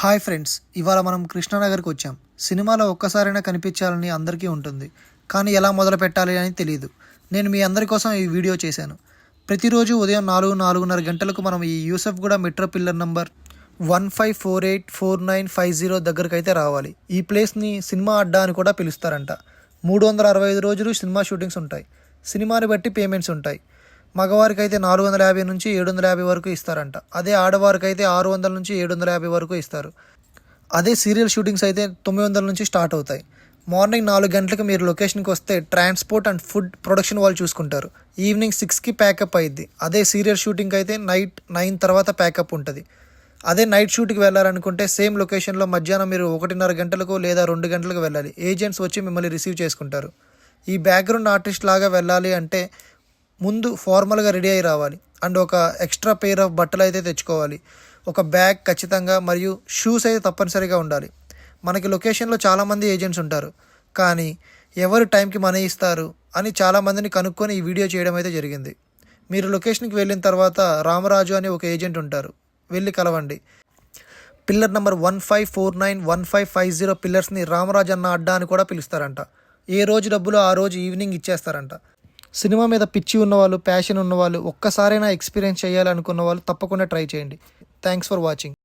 Hi friends, ఇవాళ మనం కృష్ణానగర్కి వచ్చాం. సినిమాలో ఒక్కసారైనా కనిపించాలని అందరికీ ఉంటుంది, కానీ ఎలా మొదలు పెట్టాలి అని తెలియదు. నేను మీ అందరి కోసం ఈ వీడియో చేశాను. ప్రతిరోజు ఉదయం 4:30 గంటలకు మనం ఈ యూసఫ్గూడ మెట్రో పిల్లర్ నంబర్ 15484950 దగ్గరకు అయితే రావాలి. ఈ ప్లేస్ని సినిమా అడ్డా అని కూడా పిలుస్తారంట. 365 రోజులు సినిమా షూటింగ్స్ ఉంటాయి. సినిమాని బట్టి పేమెంట్స్ ఉంటాయి. మగవారికి అయితే 450 నుంచి 750 వరకు ఇస్తారంట. అదే ఆడవారికి అయితే 600 నుంచి 750 వరకు ఇస్తారు. అదే సీరియల్ షూటింగ్స్ అయితే 900 నుంచి స్టార్ట్ అవుతాయి. మార్నింగ్ 4 గంటలకు మీరు లొకేషన్కి వస్తే ట్రాన్స్పోర్ట్ అండ్ ఫుడ్ ప్రొడక్షన్ వాళ్ళు చూసుకుంటారు. ఈవినింగ్ 6కి ప్యాకప్ అయ్యిద్ది. అదే సీరియల్ షూటింగ్ అయితే నైట్ 9 తర్వాత ప్యాకప్ ఉంటుంది. అదే నైట్ షూట్కి వెళ్ళాలనుకుంటే సేమ్ లొకేషన్లో మధ్యాహ్నం మీరు 1:30 గంటలకు లేదా 2 గంటలకు వెళ్ళాలి. ఏజెంట్స్ వచ్చి మిమ్మల్ని రిసీవ్ చేసుకుంటారు. ఈ బ్యాక్గ్రౌండ్ ఆర్టిస్ట్ లాగా వెళ్ళాలి అంటే ముందు ఫార్మల్గా రెడీ అయ్యి రావాలి. అండ్ ఒక ఎక్స్ట్రా పెయిర్ ఆఫ్ బట్టలు అయితే తెచ్చుకోవాలి. ఒక బ్యాగ్ ఖచ్చితంగా, మరియు షూస్ అయితే తప్పనిసరిగా ఉండాలి. మనకి లొకేషన్లో చాలామంది ఏజెంట్స్ ఉంటారు, కానీ ఎవరు టైంకి మనీ ఇస్తారు అని చాలామందిని కనుక్కొని ఈ వీడియో చేయడం అయితే జరిగింది. మీరు లొకేషన్కి వెళ్ళిన తర్వాత రామరాజు అని ఒక ఏజెంట్ ఉంటారు, వెళ్ళి కలవండి. పిల్లర్ నెంబర్ 15491550 పిల్లర్స్ని రామరాజు అన్న అడ్డా అని కూడా పిలుస్తారంట. ఏ రోజు డబ్బులు ఆ రోజు ఈవినింగ్ ఇచ్చేస్తారంట. సినిమా మీద పిచ్చి ఉన్నవాళ్ళు, ప్యాషన్ ఉన్నవాళ్ళు, ఒక్కసారైనా ఎక్స్పీరియన్స్ చేయాలనుకున్న వాళ్ళు తప్పకుండా ట్రై చేయండి. Thanks for watching.